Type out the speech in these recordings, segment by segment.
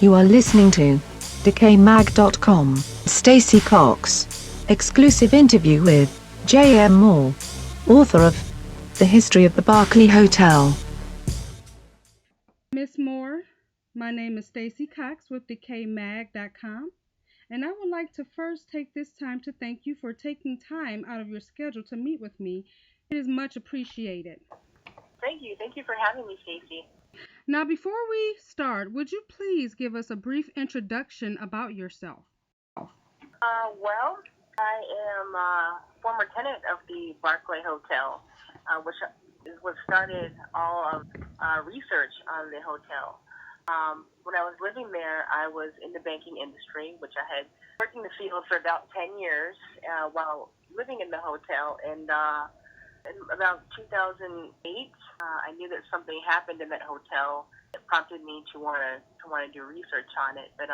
You are listening to DecayMag.com. Stacy Cox. Exclusive interview with J.M. Moore, author of The History of the Barclay Hotel. Miss Moore, my name is Stacy Cox with DecayMag.com, and I would like to first take this time to thank you for taking time out of your schedule to meet with me. It is much appreciated. Thank you. Thank you for having me, Stacy. Now, before we start, would you please give us a brief introduction about yourself? Well, I am a former tenant of the Barclay Hotel, which was started all of research on the hotel. When I was living there, I was in the banking industry, which I had worked in the field for about 10 years while living in the hotel. And in about 2008, I knew that something happened in that hotel that prompted me to want to do research on it. But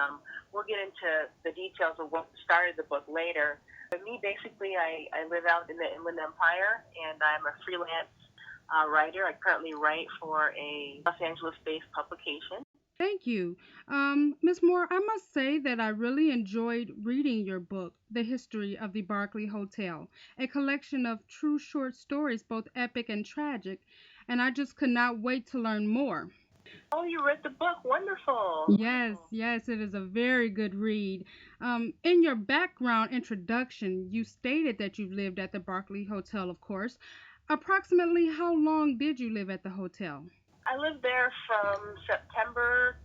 we'll get into the details of what started the book later. But me, basically, I live out in the Inland Empire, and I'm a freelance writer. I currently write for a Los Angeles-based publication. Thank you. Ms. Moore, I must say that I really enjoyed reading your book, The History of the Barclay Hotel, a collection of true short stories, both epic and tragic, and I just could not wait to learn more. Oh, you read the book. Wonderful. Yes, it is a very good read. In your background introduction, you stated that you lived at the Barclay Hotel, of course. Approximately how long did you live at the hotel? I lived there from September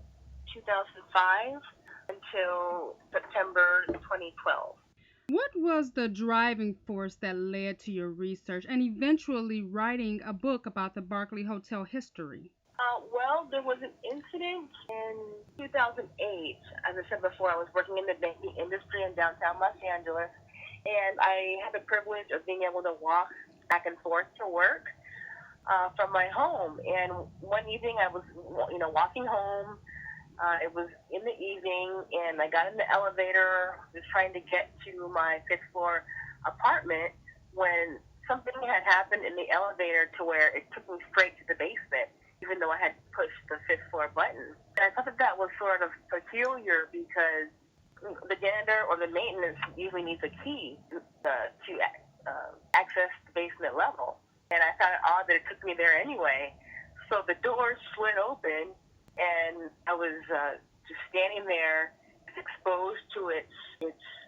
2005 until September 2012. What was the driving force that led to your research and eventually writing a book about the Barclay Hotel history? Well, there was an incident in 2008. As I said before, I was working in the banking industry in downtown Los Angeles, and I had the privilege of being able to walk back and forth to work from my home. And one evening I was, walking home. It was in the evening, and I got in the elevator, was trying to get to my fifth floor apartment when something had happened in the elevator to where it took me straight to the basement, even though I had pushed the fifth floor button. And I thought that was sort of peculiar because the janitor or the maintenance usually needs a key to access the basement level. And I found it odd that it took me there anyway. So the door slid open, and I was just standing there, exposed to its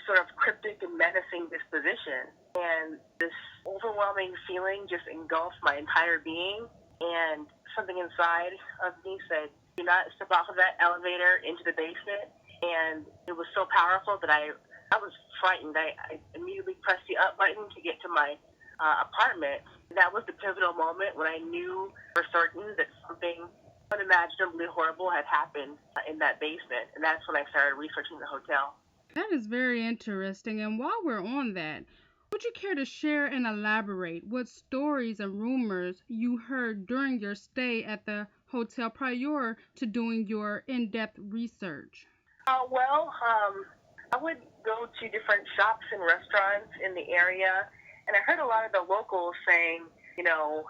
sort of cryptic and menacing disposition. And this overwhelming feeling just engulfed my entire being. And something inside of me said, do not step off of that elevator into the basement. And it was so powerful that I was frightened. I immediately pressed the up button to get to my apartment. That was the pivotal moment when I knew for certain that something unimaginably horrible had happened in that basement. And that's when I started researching the hotel. That is very interesting. And while we're on that, would you care to share and elaborate what stories and rumors you heard during your stay at the hotel prior to doing your in-depth research? I would go to different shops and restaurants in the area, and I heard a lot of the locals saying, oh,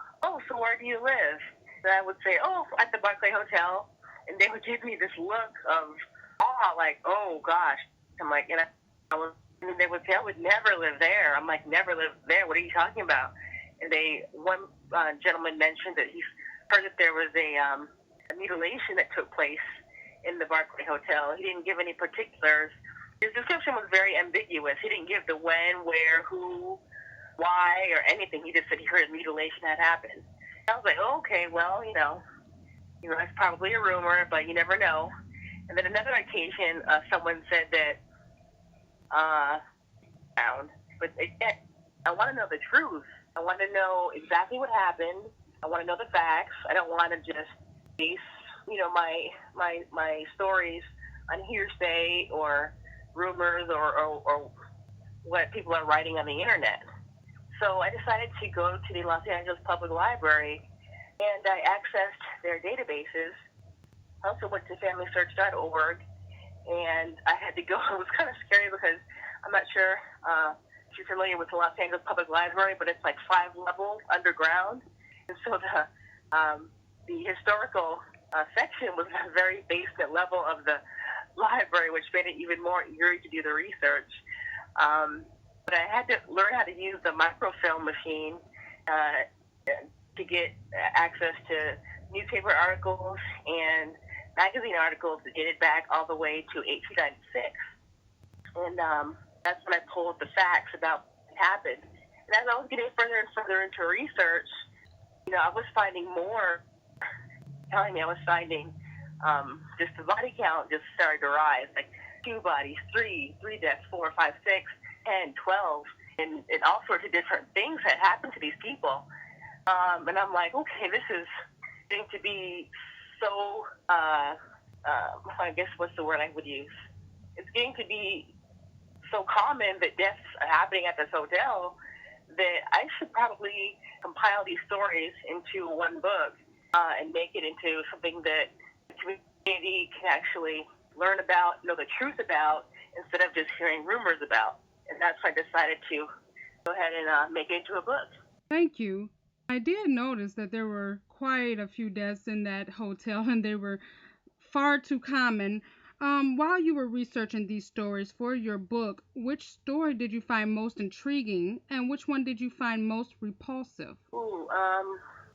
so where do you live? And I would say, oh, at the Barclay Hotel, and they would give me this look of awe, like, oh gosh. I'm like, and they would say, I would never live there. I'm like, never live there. What are you talking about? And one gentleman mentioned that he heard that there was a mutilation that took place in the Barclay Hotel. He didn't give any particulars. His description was very ambiguous. He didn't give the when, where, who, why, or anything. He just said he heard a mutilation had happened. I was like, oh, okay, well, it's probably a rumor, but you never know. And then another occasion, someone said that, but again, I want to know the truth. I want to know exactly what happened. I want to know the facts. I don't want to just base, my stories on hearsay or rumors or what people are writing on the internet. So I decided to go to the Los Angeles Public Library, and I accessed their databases. I also went to FamilySearch.org, and I had to go. It was kind of scary because I'm not sure if you're familiar with the Los Angeles Public Library, but it's like 5 levels underground. And so the historical section was a very basement level of the library, which made it even more eerie to do the research. But I had to learn how to use the microfilm machine to get access to newspaper articles and magazine articles dated back all the way to 1896. And that's when I pulled the facts about what happened. And as I was getting further and further into research, I was finding more telling me I was finding just the body count just started to rise, like 2 bodies, three deaths, 4, 5, 6, 10, 12, and all sorts of different things had happened to these people. And I'm like, okay, this is going to be so, I guess what's the word I would use? It's going to be so common that deaths are happening at this hotel that I should probably compile these stories into one book and make it into something that the community can actually learn about, know the truth about, instead of just hearing rumors about. And that's why I decided to go ahead and make it into a book. Thank you. I did notice that there were quite a few deaths in that hotel, and they were far too common. While you were researching these stories for your book, which story did you find most intriguing, and which one did you find most repulsive? Ooh,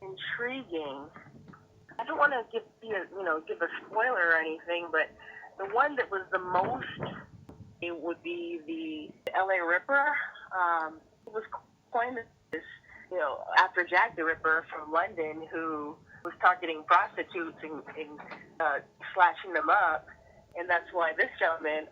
intriguing. I don't want to give a spoiler or anything, but the one that was the most, it would be the L.A. Ripper. It was coined as, after Jack the Ripper from London, who was targeting prostitutes and slashing them up. And that's why this gentleman,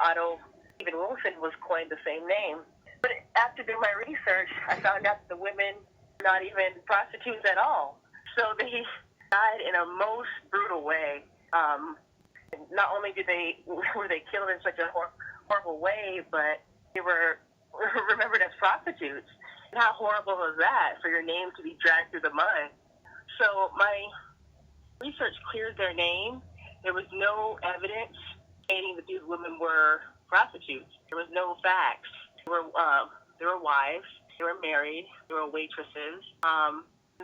Otto Stephen Wilson, was coined the same name. But after doing my research, I found out that the women were not even prostitutes at all. So they died in a most brutal way. Not only were they killed in such a horrible way, but they were remembered as prostitutes. And how horrible was that for your name to be dragged through the mud? So my research cleared their name. There was no evidence stating that these women were prostitutes. There was no facts. They were wives. They were married. They were waitresses.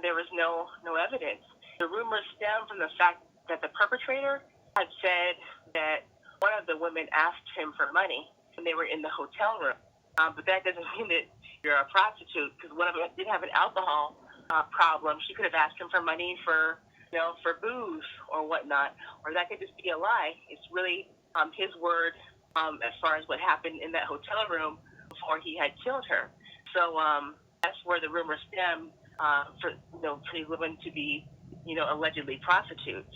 There was no evidence. The rumors stem from the fact that the perpetrator had said that one of the women asked him for money when they were in the hotel room. But that doesn't mean that you're a prostitute, because one of them did have an alcohol problem. She could have asked him for money for booze or whatnot, or that could just be a lie. It's really his word as far as what happened in that hotel room before he had killed her. So that's where the rumors stem for these women to be allegedly prostitutes.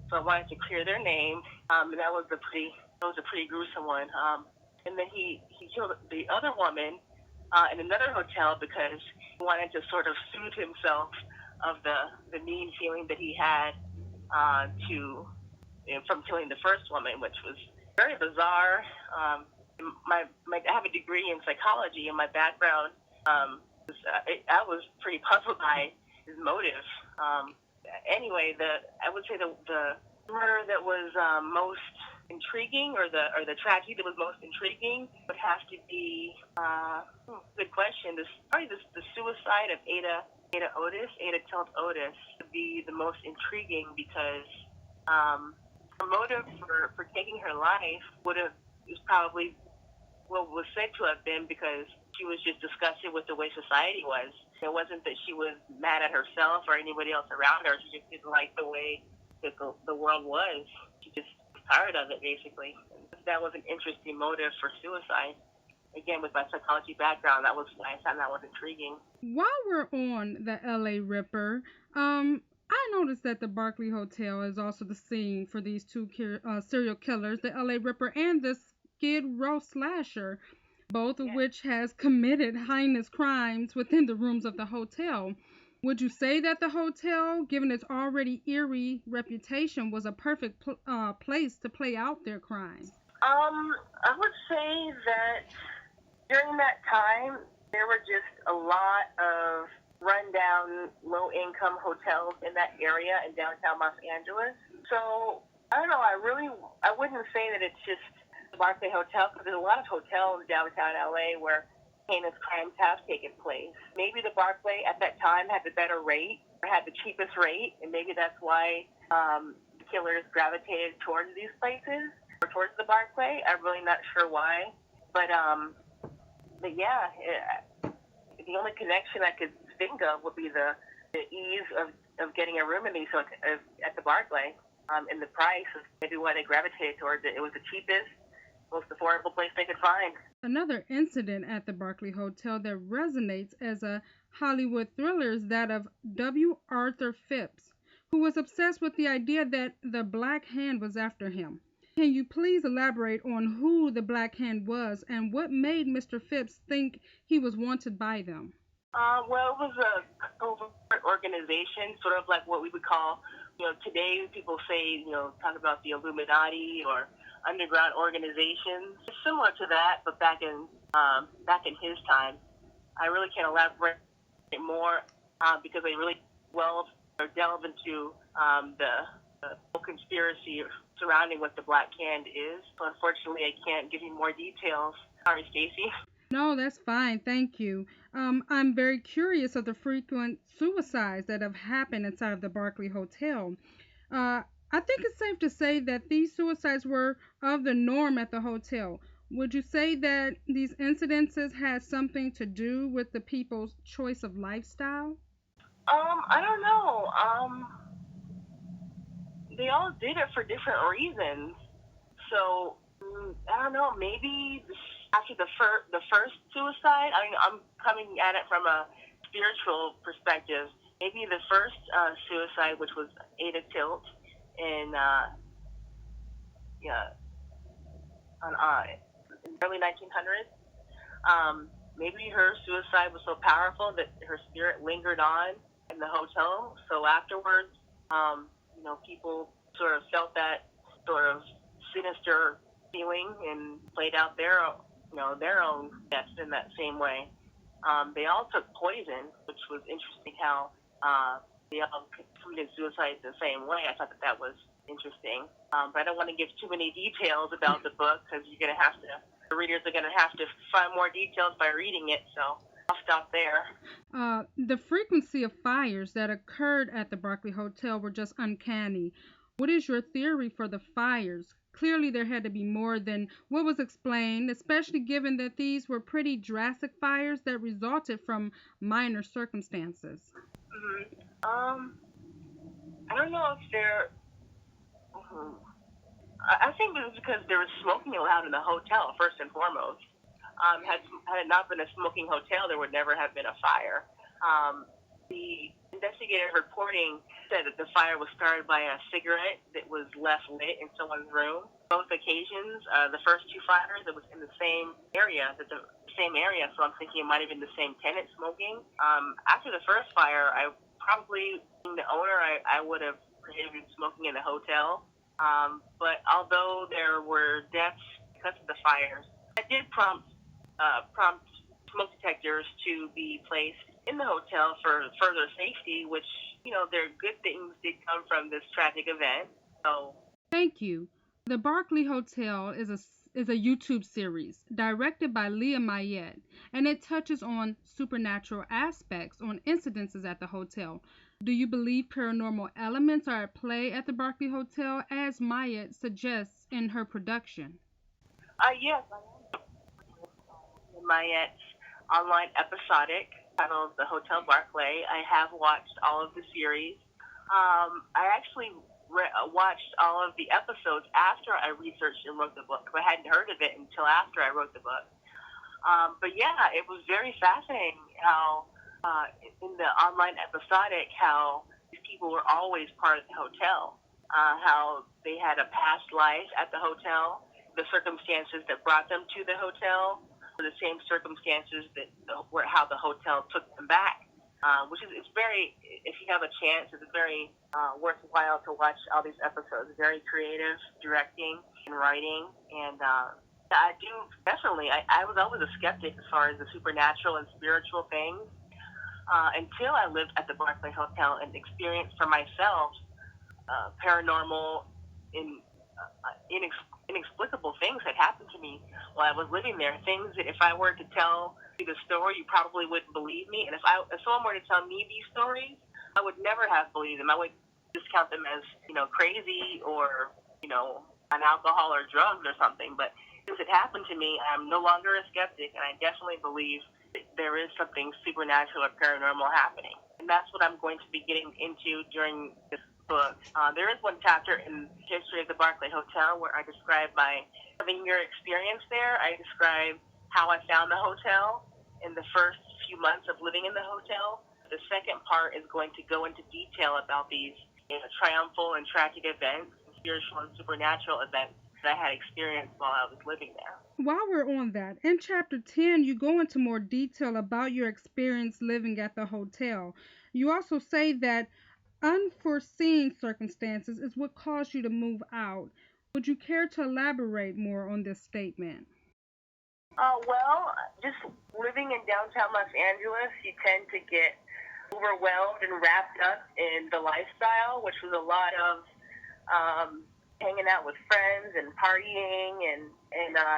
So I wanted to clear their name, and that was a pretty gruesome one. And then he killed the other woman in another hotel because he wanted to sort of soothe himself of the mean feeling that he had from killing the first woman, which was very bizarre. I have a degree in psychology, and my background, I was pretty puzzled by his motive. Anyway, I would say the murder that was most intriguing, or the tragedy that was most intriguing, would have to be good question. Probably the suicide of Ada Tilt Otis would be the most intriguing, because her motive for taking her life is probably what was said to have been because she was just disgusted with the way society was. It wasn't that she was mad at herself or anybody else around her. She just didn't like the way that the world was. She just was tired of it, basically. That was an interesting motive for suicide. Again, with my psychology background, that was why I found that was intriguing. While we're on the L.A. Ripper, I noticed that the Barclay Hotel is also the scene for these two serial killers, the L.A. Ripper and the Skid Row slasher, both of which has committed heinous crimes within the rooms of the hotel. Would you say that the hotel, given its already eerie reputation, was a perfect place to play out their crimes? I would say that during that time, there were just a lot of rundown, low-income hotels in that area in downtown Los Angeles. So, I don't know, I wouldn't say that it's just the Barclay Hotel, because there's a lot of hotels downtown LA where heinous crimes have taken place. Maybe the Barclay at that time had the better rate, or had the cheapest rate, and maybe that's why the killers gravitated towards these places, or towards the Barclay. I'm really not sure why, but yeah, the only connection I could think of would be the ease of getting a room in these at the Barclay, and the price is maybe why they gravitated towards it. It was the cheapest, most affordable place they could find. Another incident at the Barclay Hotel that resonates as a Hollywood thriller is that of W. Arthur Phipps, who was obsessed with the idea that the Black Hand was after him. Can you please elaborate on who the Black Hand was and what made Mr. Phipps think he was wanted by them? Well, it was a covert organization, sort of like what we would call, today people say, talk about the Illuminati or underground organizations. It's similar to that, but back in his time. I really can't elaborate more because they really delve into the whole conspiracy surrounding what the Black Hand is. So unfortunately, I can't give you more details. Sorry, Stacy. No, that's fine. Thank you. I'm very curious of the frequent suicides that have happened inside of the Barclay Hotel. I think it's safe to say that these suicides were of the norm at the hotel. Would you say that these incidences had something to do with the people's choice of lifestyle? I don't know. They all did it for different reasons. So I don't know. Maybe after the first suicide, I mean, I'm coming at it from a spiritual perspective. Maybe the first suicide, which was Ada Tilt in in the early 1900s. Maybe her suicide was so powerful that her spirit lingered on in the hotel. So afterwards, people sort of felt that sort of sinister feeling and played out their own deaths in that same way. They all took poison, which was interesting how they all committed suicide the same way. I thought that was interesting. But I don't want to give too many details about the book because the readers are going to have to find more details by reading it. So I'll stop there. The frequency of fires that occurred at the Barclay Hotel were just uncanny. What is your theory for the fires? Clearly, there had to be more than what was explained, especially given that these were pretty drastic fires that resulted from minor circumstances. Mm-hmm. I don't know if they're. I think it was because there was smoking allowed in the hotel, first and foremost. Had it not been a smoking hotel, there would never have been a fire. The investigative reporting said that the fire was started by a cigarette that was left lit in someone's room. Both occasions, the first two fires, it was in the same area, so I'm thinking it might have been the same tenant smoking. After the first fire, being the owner, I would have prohibited smoking in the hotel. But although there were deaths because of the fires, it did prompt smoke detectors to be placed in the hotel for further safety, which, there are good things did come from this tragic event. So, thank you. The Barclay Hotel is a YouTube series directed by Leah Mayette, and it touches on supernatural aspects on incidences at the hotel. Do you believe paranormal elements are at play at the Barclay Hotel, as Mayette suggests in her production? Yes, Mayette's online episodic titled The Hotel Barclay. I have watched all of the series. I actually watched all of the episodes after I researched and wrote the book. I hadn't heard of it until after I wrote the book. But yeah, it was very fascinating how in the online episodic, how these people were always part of the hotel, how they had a past life at the hotel, the circumstances that brought them to the hotel, were the same circumstances how the hotel took them back. Which is, if you have a chance, it's very worthwhile to watch all these episodes. Very creative directing and writing, and I do definitely. I was always a skeptic as far as the supernatural and spiritual things until I lived at the Barclay Hotel and experienced for myself paranormal inexplicable things that happened to me while I was living there. Things that if I were to tell you the story, you probably wouldn't believe me. And if someone were to tell me these stories, I would never have believed them. I would discount them as, crazy or, on alcohol or drugs or something. But since it happened to me, I'm no longer a skeptic, and I definitely believe that there is something supernatural or paranormal happening. And that's what I'm going to be getting into during this book. There is one chapter in the history of the Barclay Hotel where I describe my 7-year experience there. I describe how I found the hotel in the first few months of living in the hotel. The second part is going to go into detail about these triumphal and tragic events, spiritual and supernatural events that I had experienced while I was living there. While we're on that, in chapter 10, you go into more detail about your experience living at the hotel. You also say that unforeseen circumstances is what caused you to move out. Would you care to elaborate more on this statement? Well, just living in downtown Los Angeles, you tend to get overwhelmed and wrapped up in the lifestyle, which was a lot of hanging out with friends and partying, and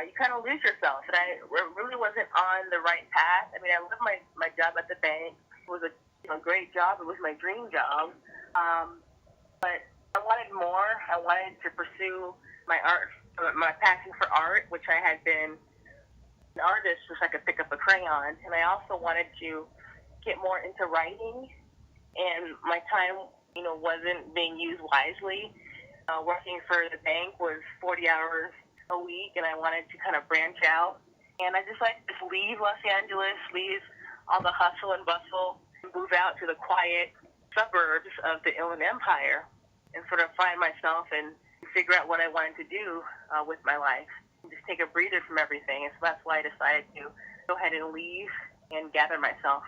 you kind of lose yourself. And I really wasn't on the right path. I mean, I loved my job at the bank. It was a great job. It was my dream job. But I wanted more. I wanted to pursue my art, my passion for art, which I had been an artist since I could pick up a crayon. And I also wanted to get more into writing. And my time, wasn't being used wisely. Working for the bank was 40 hours a week, and I wanted to kind of branch out. And I just leave Los Angeles, leave all the hustle and bustle, and move out to the quiet suburbs of the Inland Empire and sort of find myself and figure out what I wanted to do with my life. And just take a breather from everything. And so that's why I decided to go ahead and leave and gather myself.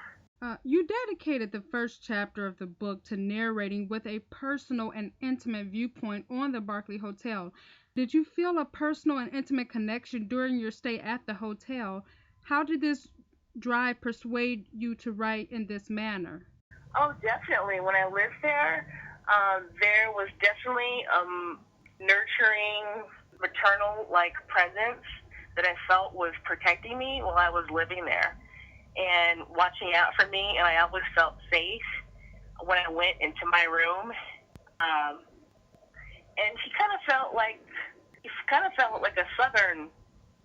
You dedicated the first chapter of the book to narrating with a personal and intimate viewpoint on the Barclay Hotel. Did you feel a personal and intimate connection during your stay at the hotel? How did this drive persuade you to write in this manner? Oh, definitely. When I lived there, there was definitely nurturing, maternal-like presence that I felt was protecting me while I was living there and watching out for me, and I always felt safe when I went into my room. And she kind of felt like a Southern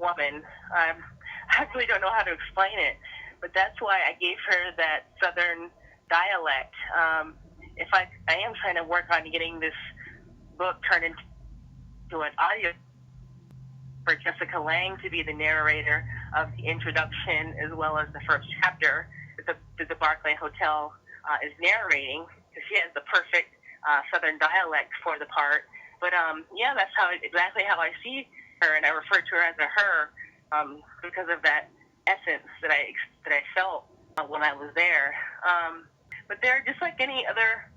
woman. I really don't know how to explain it, but that's why I gave her that Southern dialect. I am trying to work on getting this book turned into an audio for Jessica Lange to be the narrator of the introduction as well as the first chapter that the Barclay Hotel is narrating, because she has the perfect Southern dialect for the part. But yeah, that's exactly how I see her, and I refer to her as a her because of that essence that I felt when I was there. But they're just like any other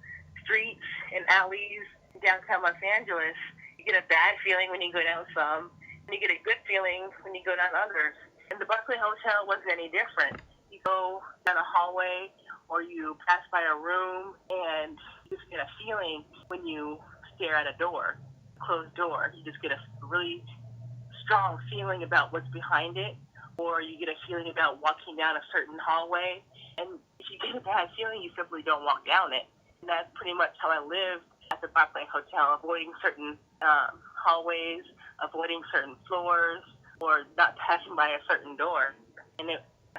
streets and alleys in downtown Los Angeles. You get a bad feeling when you go down some, and you get a good feeling when you go down others. And the Barclay Hotel wasn't any different. You go down a hallway or you pass by a room and you just get a feeling when you stare at a closed door. You just get a really strong feeling about what's behind it, or you get a feeling about walking down a certain hallway. And if you get a bad feeling, you simply don't walk down it. And that's pretty much how I lived at the Barclay Hotel, avoiding certain hallways, avoiding certain floors, or not passing by a certain door.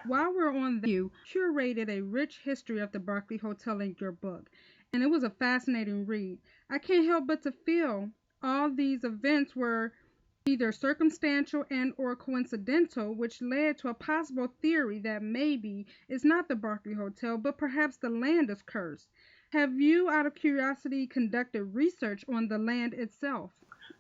While we're on that, you curated a rich history of the Barclay Hotel in your book, and it was a fascinating read. I can't help but to feel all these events were either circumstantial and or coincidental, which led to a possible theory that maybe it's not the Barclay Hotel, but perhaps the land is cursed. Have you, out of curiosity, conducted research on the land itself?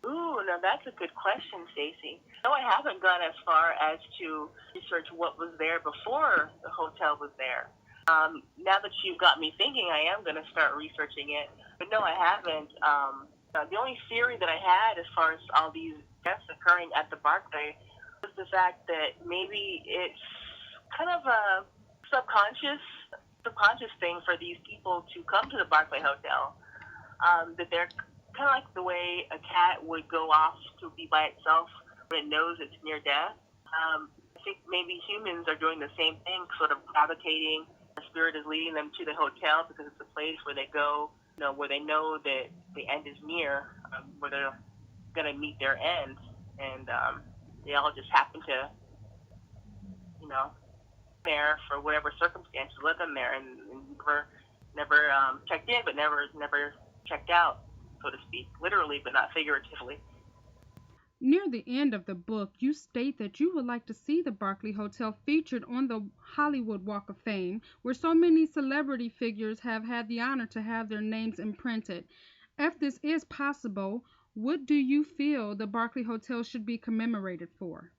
Ooh, now that's a good question, Stacy. No, I haven't gone as far as to research what was there before the hotel was there. Now that you've got me thinking, I am going to start researching it. But no, I haven't. The only theory that I had as far as all these deaths occurring at the Barclay was the fact that maybe it's kind of a subconscious thing for these people to come to the Barclay Hotel. That they're kind of like the way a cat would go off to be by itself when it knows it's near death. I think maybe humans are doing the same thing, sort of gravitating. The spirit is leading them to the hotel because it's a place where they go, where they know that the end is near, where they'll going to meet their end, and they all just happen to, you know, there for whatever circumstances led them there, and never checked in, but never checked out, so to speak, literally, but not figuratively. Near the end of the book, you state that you would like to see the Barclay Hotel featured on the Hollywood Walk of Fame, where so many celebrity figures have had the honor to have their names imprinted. If this is possible, what do you feel the Barclay Hotel should be commemorated for?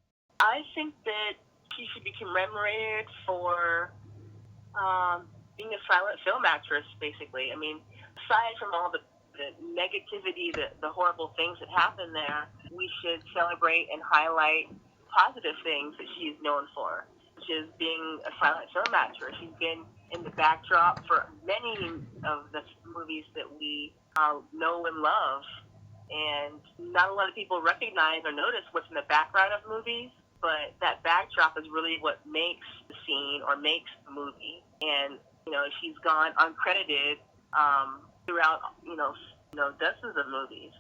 I think that she should be commemorated for being a silent film actress, basically. I mean, aside from all the negativity, the horrible things that happen there, we should celebrate and highlight positive things that she's known for, which is being a silent film actress. She's been in the backdrop for many of the movies that we know and love, and not a lot of people recognize or notice what's in the background of movies, but that backdrop is really what makes the scene or makes the movie. And, she's gone uncredited throughout, dozens of movies.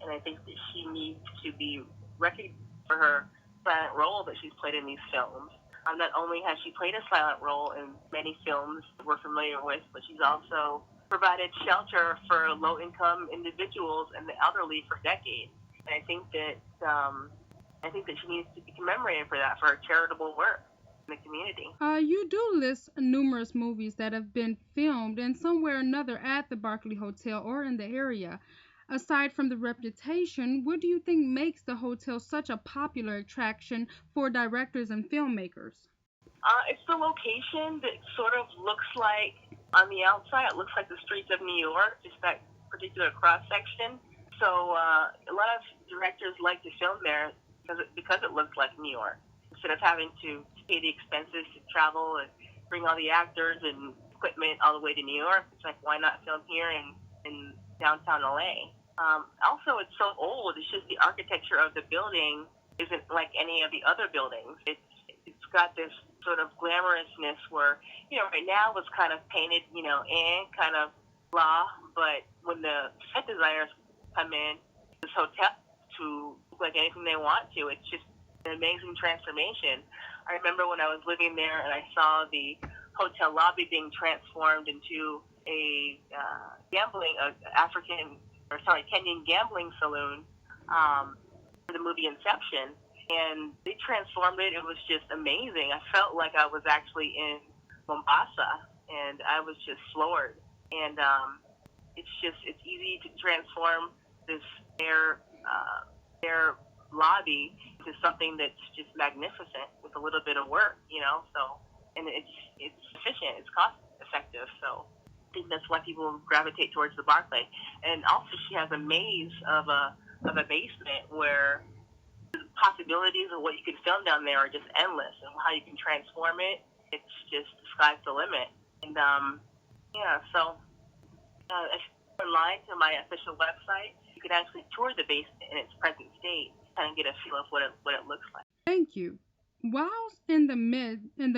And I think that she needs to be recognized for her silent role that she's played in these films. Not only has she played a silent role in many films that we're familiar with, but she's also provided shelter for low-income individuals and the elderly for decades. And I think that she needs to be commemorated for that, for her charitable work in the community. You do list numerous movies that have been filmed in somewhere or another at the Barclay Hotel or in the area. Aside from the reputation, what do you think makes the hotel such a popular attraction for directors and filmmakers? It's the location that sort of looks like, on the outside, it looks like the streets of New York, just that particular cross-section. So a lot of directors like to film there because it looks like New York. Instead of having to pay the expenses to travel and bring all the actors and equipment all the way to New York, it's like, why not film here in downtown LA? Also, it's so old. It's just the architecture of the building isn't like any of the other buildings. It's got this sort of glamorousness where, right now it's kind of painted, kind of blah. But when the set designers come in, this hotel to look like anything they want to, it's just an amazing transformation. I remember when I was living there and I saw the hotel lobby being transformed into a Kenyan gambling saloon for the movie Inception, and they transformed it. It was just amazing. I felt like I was actually in Mombasa, and I was just floored. And it's easy to transform this air lobby to something that's just magnificent with a little bit of work, So, and it's efficient, it's cost effective. So I think that's why people gravitate towards the Barclay. And also, she has a maze of a basement where the possibilities of what you can film down there are just endless, and how you can transform it. It's just the sky's the limit. And so if you're online to my official website, you can actually tour the basement in its present state, kind of get a feel of what it looks like. Thank you. Whilst in the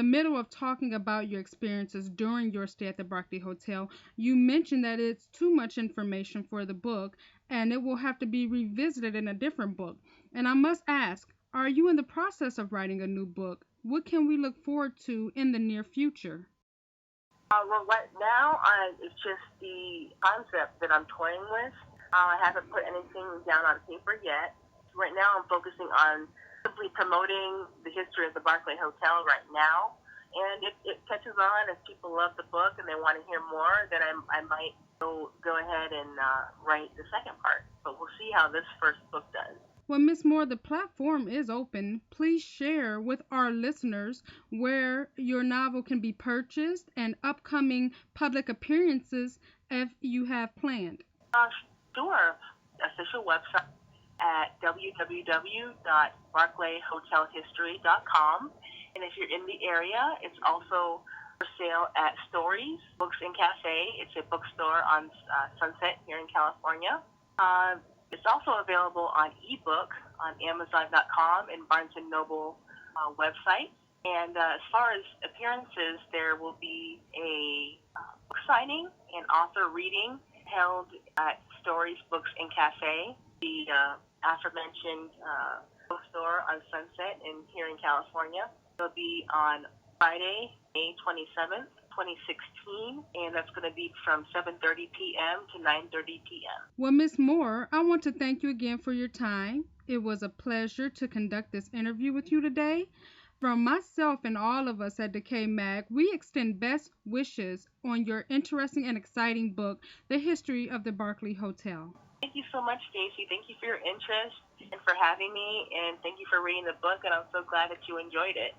middle of talking about your experiences during your stay at the Barclay Hotel, you mentioned that it's too much information for the book and it will have to be revisited in a different book. And I must ask, are you in the process of writing a new book? What can we look forward to in the near future? Well, right now, it's just the concept that I'm toying with. I haven't put anything down on paper yet. Right now, I'm focusing on simply promoting the history of the Barclay Hotel right now. And if it catches on, if people love the book and they want to hear more, then I might go ahead and write the second part. But we'll see how this first book does. Well, Ms. Moore, the platform is open. Please share with our listeners where your novel can be purchased and upcoming public appearances if you have planned. Sure. Official website at www.barclayhotelhistory.com. And if you're in the area, it's also for sale at Stories Books and Cafe. It's a bookstore on Sunset here in California. It's also available on ebook on Amazon.com and Barnes & Noble website. And as far as appearances, there will be a book signing and author reading held at Stories Books and Cafe the aforementioned bookstore on Sunset here in California. It'll be on Friday, May 27th, 2016, and that's going to be from 7:30 p.m. to 9:30 p.m. Well, Miss Moore, I want to thank you again for your time. It was a pleasure to conduct this interview with you today. From myself and all of us at Decay Mag, we extend best wishes on your interesting and exciting book, The History of the Barclay Hotel. Thank you so much, Stacy. Thank you for your interest and for having me, and thank you for reading the book, and I'm so glad that you enjoyed it.